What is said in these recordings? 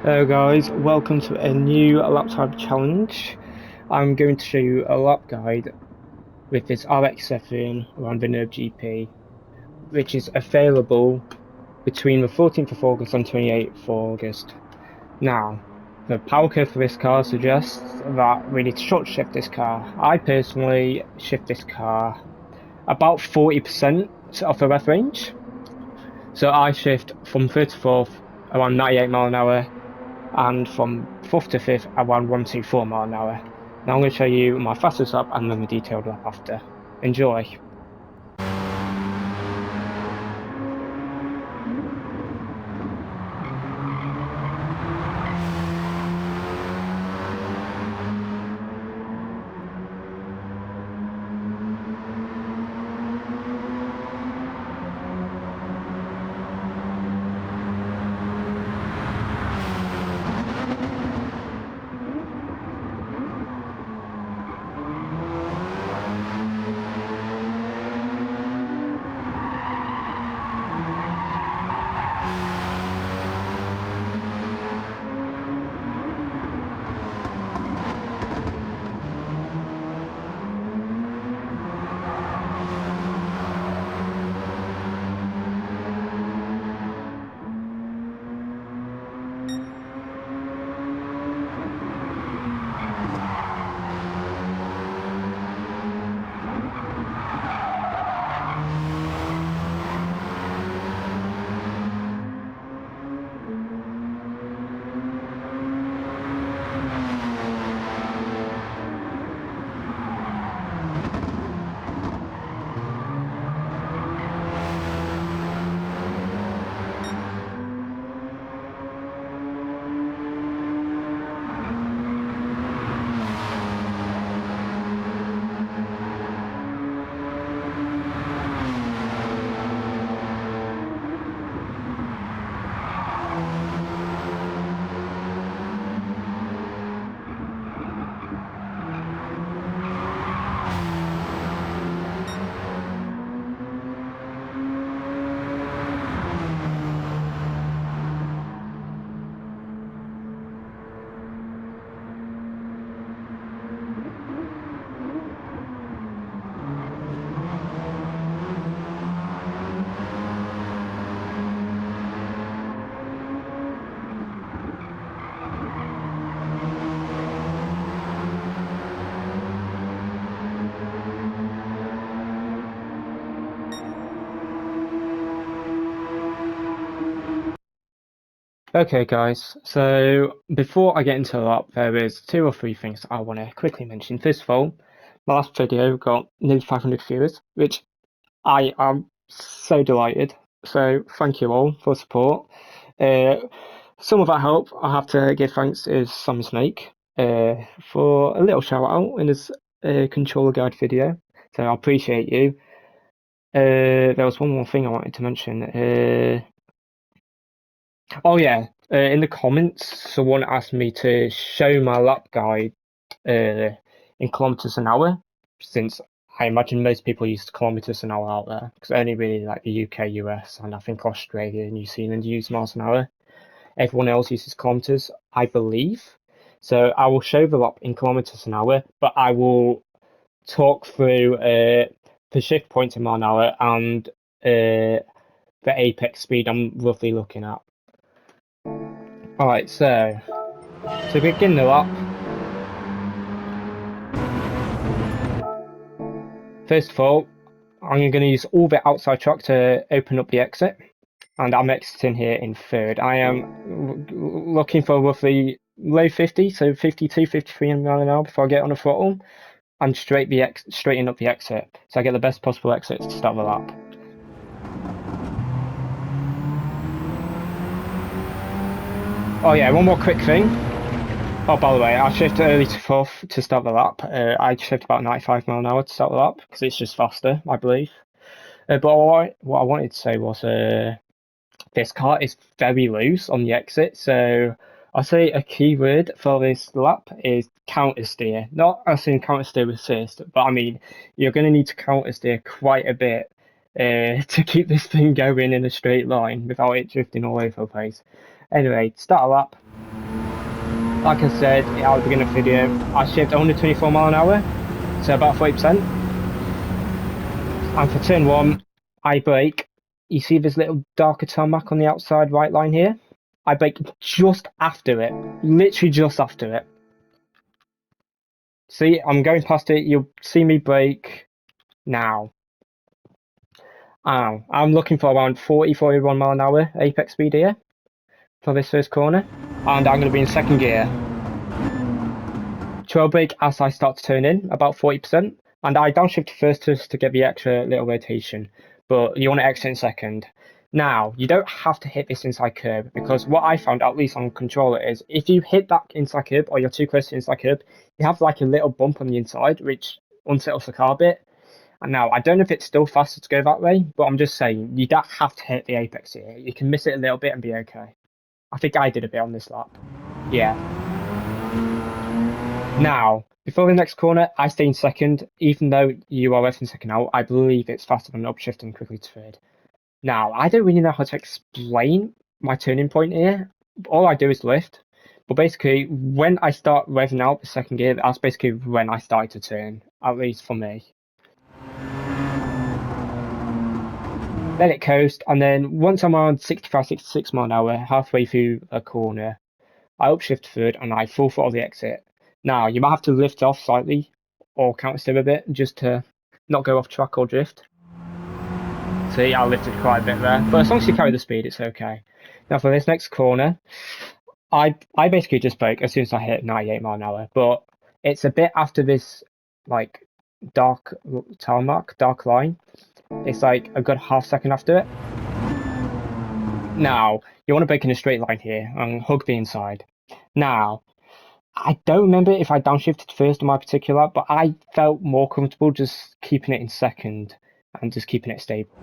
Hello guys, welcome to a new lap time challenge. I'm going to show you a lap guide with this RX-7 around the NurburGP, which is available between the 14th of August and 28th of August. Now, the power curve for this car suggests that we need to short shift this car. I personally shift this car about 40% of the rev range. So I shift from 3rd to 4th around 98 mile an hour, and from 4th to 5th around 124 mile an hour. Now I'm going to show you my fastest lap and then the detailed lap after. Enjoy! Okay guys, so before I get into the lap, there is 2 or 3 things I want to quickly mention. First of all, my last video got nearly 500 viewers, which I am so delighted. So thank you all for support. Some of that help I have to give thanks to Sam Snake for a little shout out in his controller guide video. So I appreciate you. There was one more thing I wanted to mention. Oh yeah, in the comments, someone asked me to show my lap guide in kilometers an hour, since I imagine most people use kilometers an hour out there, because only really like the UK, US, and I think Australia and New Zealand use miles an hour. Everyone else uses kilometers, I believe. So I will show the lap in kilometers an hour, but I will talk through the shift points in mile an hour and the apex speed I'm roughly looking at. Alright, so to begin the lap, first of all, I'm going to use all the outside track to open up the exit, and I'm exiting here in 3rd. I am looking for roughly low 50, so 52, 53 mile an hour before I get on the throttle, and straighten up the exit, so I get the best possible exit to start the lap. Oh yeah, one more quick thing. Oh, by the way, I shift early to 4th to start the lap. I shift about 95 mile an hour to start the lap, because it's just faster, I believe. But what I wanted to say was this car is very loose on the exit, so I'll say a key word for this lap is counter steer. Not as in counter steer assist, but I mean, you're going to need to counter steer quite a bit to keep this thing going in a straight line without it drifting all over the place. Anyway, start a lap. Like I said at the beginning of the video, I shift 124 mile an hour, so about 40%. And for turn 1, I brake. You see this little darker tarmac on the outside right line here? I brake just after it, literally just after it. See, I'm going past it, you'll see me brake now. I'm looking for around 41 mile an hour apex speed here for this first corner, and I'm going to be in second gear. Trail brake as I start to turn in, about 40%, and I downshift first just to get the extra little rotation, but you want to exit in second. Now, you don't have to hit this inside curb, because what I found, at least on controller, is if you hit that inside curb, or you're too close to the inside curb, you have like a little bump on the inside, which unsettles the car a bit. And now, I don't know if it's still faster to go that way, but I'm just saying, you don't have to hit the apex here. You can miss it a little bit and be okay. I think I did a bit on this lap. Yeah. Now, before the next corner, I stay in second, even though you are left in second now, I believe it's faster than upshifting quickly to third. Now, I don't really know how to explain my turning point here. All I do is lift. But basically, when I start revving out the second gear, that's basically when I start to turn, at least for me. Let it coast, and then once I'm around 65, 66 mile an hour, halfway through a corner, I upshift third and I full throttle the exit. Now, you might have to lift off slightly or counter steer a bit just to not go off track or drift. See, I lifted quite a bit there, but as long as you carry the speed, it's okay. Now for this next corner, I basically just brake as soon as I hit 98 mile an hour, but it's a bit after this like dark tarmac, dark line. It's like a good half second after it. Now, you want to brake in a straight line here and hug the inside. Now, I don't remember if I downshifted first on my particular lap, but I felt more comfortable just keeping it in second and just keeping it stable.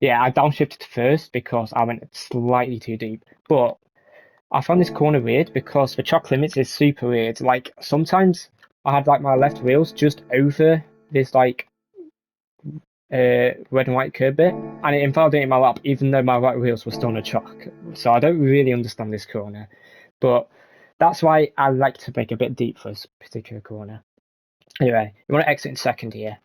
Yeah, I downshifted first because I went slightly too deep, but I found this corner weird because the track limits is super weird. Like, sometimes I had like my left wheels just over this like red and white curb bit, and it invalidated my lap even though my right wheels were still on the track. So I don't really understand this corner, but that's why I like to brake a bit deep for this particular corner. Anyway, you want to exit in second here.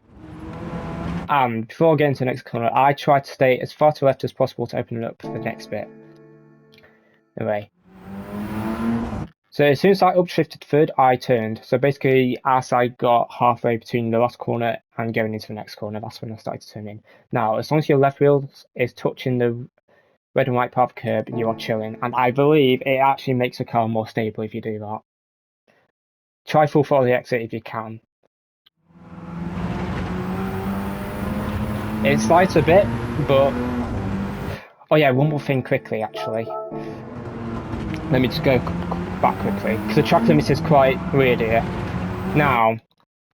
And before getting to the next corner, I try to stay as far to the left as possible to open it up for the next bit. Anyway. So as soon as I upshifted third, I turned. So basically, as I got halfway between the last corner and going into the next corner, that's when I started to turn in. Now, as long as your left wheel is touching the red and white part of the curb, you are chilling. And I believe it actually makes the car more stable if you do that. Try full throttle the exit if you can. It slides a bit, but... Oh yeah, one more thing quickly, actually. Let me just go back quickly, because the track limit is quite weird here. Now,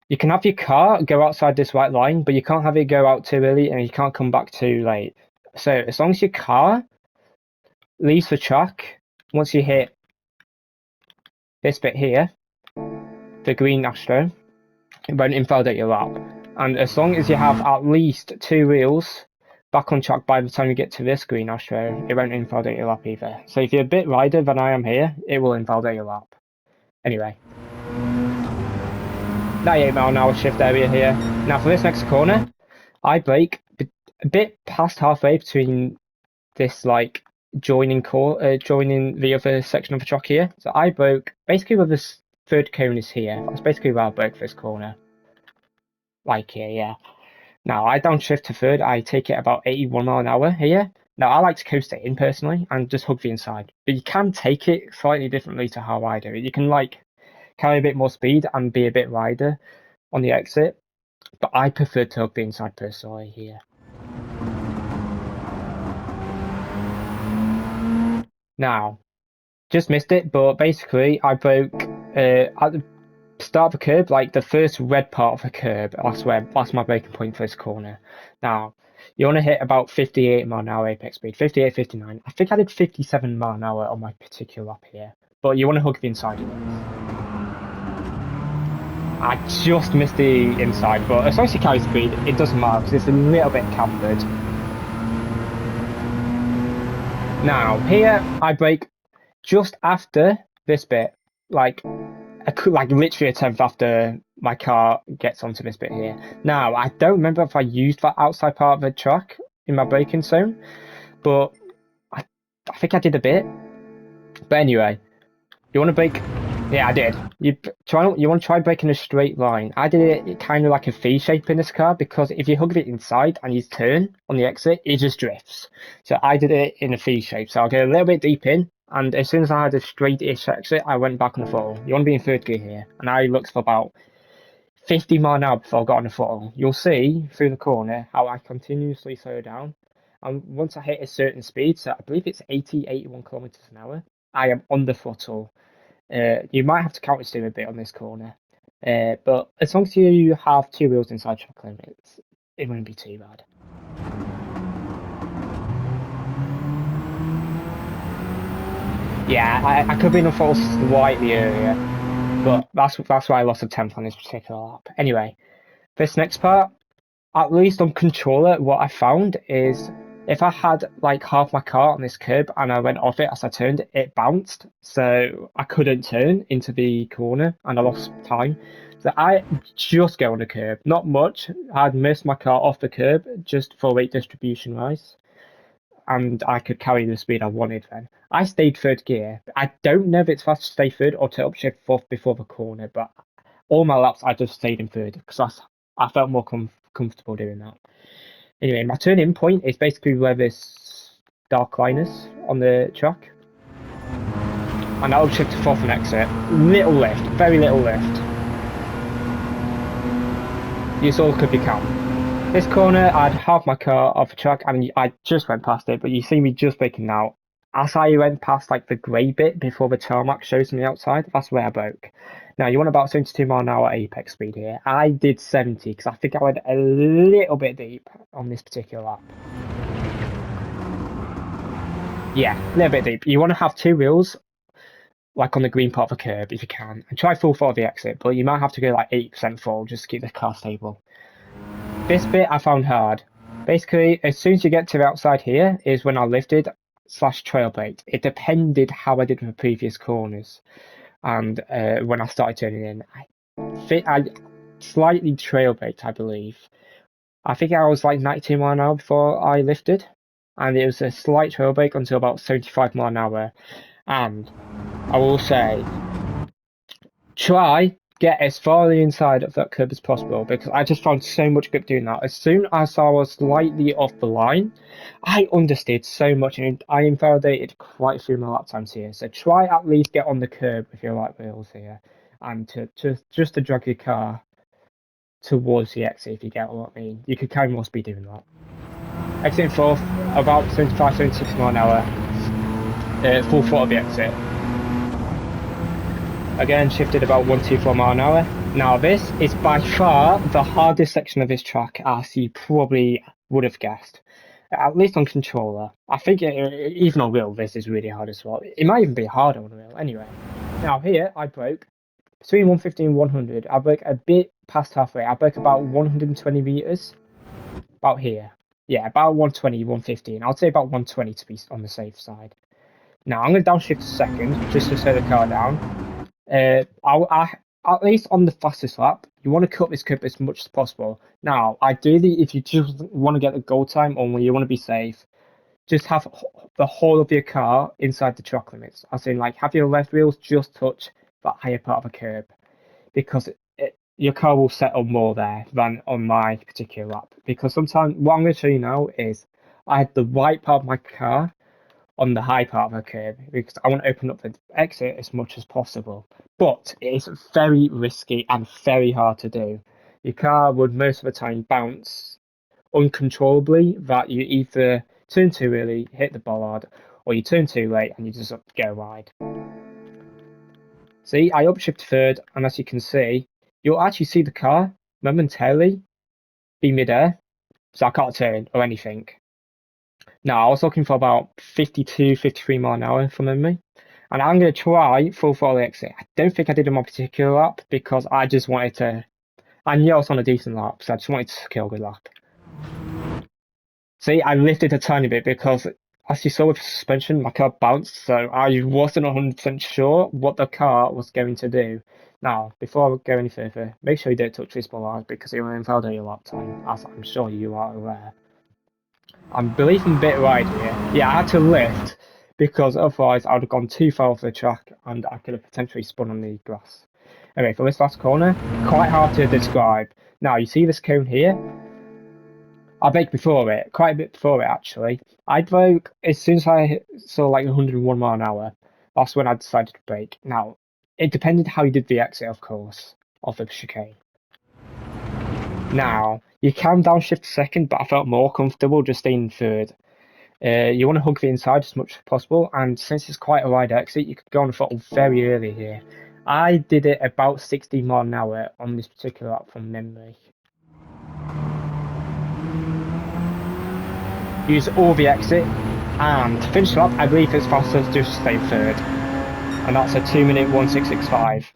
you can have your car go outside this white line, but you can't have it go out too early and you can't come back too late. So as long as your car leaves the track, once you hit this bit here, the green astro, it won't invalidate your lap. And as long as you have at least 2 wheels back on track by the time you get to this green astro, it won't invalidate your lap either. So if you're a bit wider than I am here, it will invalidate your lap. Anyway. 98 mile an hour shift area here. Now for this next corner, I brake a bit past halfway between this like joining the other section of the track here. So I broke basically where this third cone is here. That's basically where I broke this corner. Like here, yeah. Now, I downshift to third, I take it about 81 mile an hour here. Now, I like to coast it in personally and just hug the inside. But you can take it slightly differently to how I do it. You can like carry a bit more speed and be a bit wider on the exit. But I prefer to hug the inside personally here. Now, just missed it, but basically I broke at the start of the curb, like the first red part of the curb, that's my braking point for this corner. Now, you want to hit about 58 mile an hour apex speed, 58, 59. I think I did 57 mile an hour on my particular lap here, but you want to hug the inside of this. I just missed the inside, but as long as you carry speed, it doesn't matter because it's a little bit cambered. Now, here I brake just after this bit, like literally a tenth after my car gets onto this bit here. Now, I don't remember if I used that outside part of the track in my braking zone, but I think I did a bit. But anyway, you want to brake? Yeah, I did. You want to try braking a straight line. I did it kind of like a V shape in this car because if you hug it inside and you turn on the exit, it just drifts. So I did it in a V shape. So I'll get a little bit deep in, and as soon as I had a straight-ish exit, I went back on the throttle. You want to be in third gear here, and I looked for about 50 miles an hour before I got on the throttle. You'll see through the corner how I continuously slow down. And once I hit a certain speed, so I believe it's 80, 81 kilometers an hour, I am on the throttle. You might have to counter steer a bit on this corner, but as long as you have two wheels inside track limits, it won't be too bad. Yeah, I could be in the throttle slightly earlier, but that's why I lost a tenth on this particular lap. Anyway, this next part, at least on controller, what I found is if I had like half my car on this curb and I went off it as I turned, it bounced, so I couldn't turn into the corner and I lost time. So I just go on the curb, not much. I'd missed my car off the curb just for weight distribution wise, and I could carry the speed I wanted then. I stayed third gear. I don't know if it's fast to stay third or to upshift fourth before the corner, but all my laps I just stayed in third because I felt more comfortable doing that. Anyway, my turn-in point is basically where this dark line is on the track. And I'll shift to fourth and exit. Little lift, very little lift. Use all could be calm. This corner, I'd half my car off the track and I just went past it, but you see me just braking now. As I went past like the grey bit before the tarmac shows on the outside, that's where I broke. Now you want about 72 mile an hour apex speed here. I did 70 because I think I went a little bit deep on this particular lap. Yeah, a little bit deep. You want to have two wheels like on the green part of the curb if you can, and try full for the exit, but you might have to go like 80% full just to keep the car stable. This bit I found hard. Basically, as soon as you get to the outside here is when I lifted / trail braked. It depended how I did with the previous corners. And when I started turning in, I slightly trail braked, I believe. I think I was like 92 mile an hour before I lifted. And it was a slight trail brake until about 75 mile an hour. And I will say, try get as far the inside of that curb as possible because I just found so much grip doing that. As soon as I was slightly off the line, I understeered so much and I invalidated quite a few more lap times here. So try at least get on the curb with your right wheels here and just to drag your car towards the exit if you get what I mean. You could kind of must be doing that. Exiting fourth, about 75, 76 mile an hour, full throttle of the exit. Again, shifted about 124 mile an hour. Now this is by far the hardest section of this track, as you probably would have guessed. At least on controller. I think even on wheel, this is really hard as well. It might even be harder on wheel. Anyway, now here I broke between 150 and 100. I broke a bit past halfway. I broke about 120 meters. About here. Yeah, about 120, 115. I'll say about 120 to be on the safe side. Now I'm going to downshift to second just to slow the car down. At least on the fastest lap, you want to cut this curb as much as possible. Now, ideally, if you just want to get the goal time or you want to be safe, just have the whole of your car inside the track limits. As in, like, have your left wheels just touch that higher part of the curb, because your car will settle more there than on my particular lap. Because sometimes, what I'm going to show you now is I had the right part of my car on the high part of the curb because I want to open up the exit as much as possible. But it is very risky and very hard to do. Your car would most of the time bounce uncontrollably, that you either turn too early, hit the bollard, or you turn too late and you just go wide. See, I upshift third, and as you can see, you'll actually see the car momentarily be midair, so I can't turn or anything. Now, I was looking for about 52, 53 mile an hour from memory. And I'm going to try full throttle exit. I don't think I did on my particular lap because I just wanted to. I knew I was on a decent lap, so I just wanted to secure a good lap. See, I lifted a tiny bit because as you saw with suspension, my car bounced, so I wasn't 100% sure what the car was going to do. Now, before I go any further, make sure you don't touch this bars because it will invalidate your lap time, as I'm sure you are aware. I believe I'm a bit wide here. Yeah, I had to lift because otherwise I would have gone too far off the track and I could have potentially spun on the grass. Anyway, for this last corner, quite hard to describe. Now, you see this cone here? I braked before it, quite a bit before it actually. I broke as soon as I saw like 101 mile an hour. That's when I decided to brake. Now, it depended how you did the exit, of course, of the chicane. Now, you can downshift second, but I felt more comfortable just staying third. You want to hug the inside as much as possible, and since it's quite a wide exit, you could go on the throttle very early here. I did it about 60 mile an hour on this particular lap from memory. Use all the exit, and to finish the lap, I believe it's faster to just stay third. And that's a 2-minute 1665.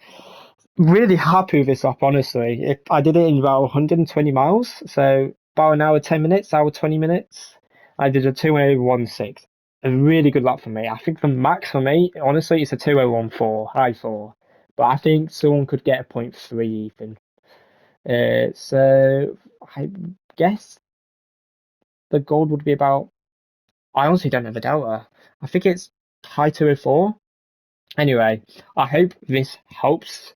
Really happy with this lap, honestly. I did it in about 120 miles, so about an hour 10 minutes, hour 20 minutes. I did a 2:01.6. A really good lap for me. I think the max for me, honestly, is a 2:01.4, high 4. But I think someone could get a 0.3 even. So I guess the gold would be about. I honestly don't know the delta. I think it's high 2:04. Anyway, I hope this helps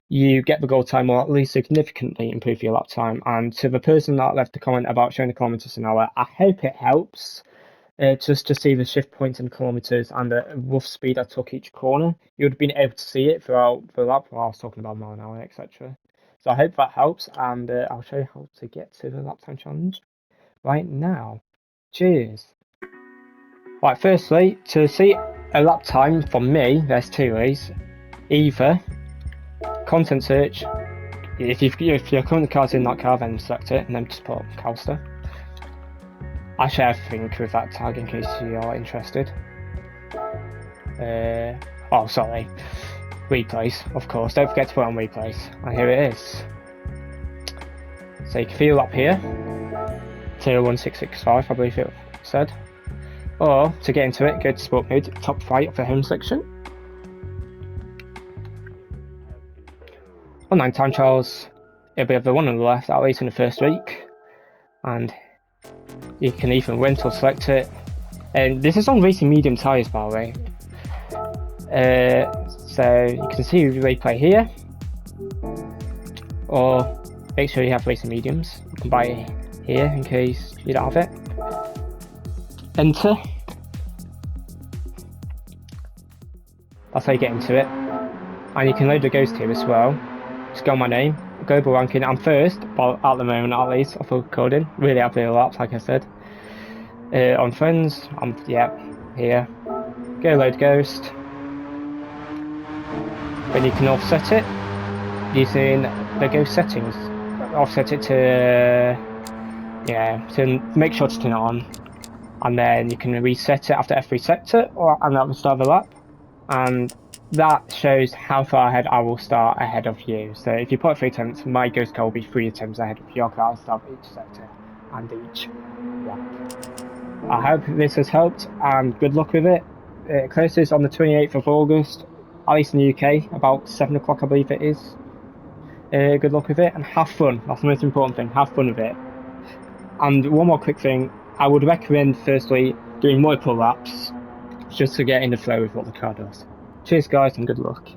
you get the gold time or at least significantly improve your lap time. And to the person that left the comment about showing the kilometers an hour, I hope it helps just to see the shift points in kilometers and the rough speed I took each corner. You would have been able to see it throughout the lap while I was talking about mile an hour, etc. So I hope that helps, and I'll show you how to get to the lap time challenge right now. Cheers. Right, firstly, to see a lap time from me, there's two ways. Either content search, if your current car's in that car, then select it and then just put Calster. I share everything with that tag in case you are interested. Oh, sorry. Replays, of course. Don't forget to put on replays. And here it is. So you can feel up here. 01665, I believe it said. Or, to get into it, go to sport mode, top right of the home section. Online time trials, it'll be the one on the left, at least in the first week. And you can even rent or select it. And this is on racing medium tyres, by the way. So you can see the replay here. Or make sure you have racing mediums. You can buy it here in case you don't have it. Enter. That's how you get into it. And you can load the ghost here as well. Just go on my name, global ranking. I'm first, but at the moment at least, of recording. Really happy with laps, like I said. On friends, I'm here. Go load ghost. Then you can offset it using the ghost settings. Offset it to make sure to turn it on. And then you can reset it after every sector and at the start of the lap. And that shows how far ahead I will start ahead of you. So if you put 3 attempts, my ghost car will be 3 attempts ahead of your car at the start of each sector and each lap. I hope this has helped and good luck with it. It closes on the 28th of August, at least in the UK, about 7 o'clock I believe it is. Good luck with it and have fun. That's the most important thing, have fun with it. And one more quick thing, I would recommend firstly doing multiple laps just to get in the flow with what the car does. Cheers guys and good luck.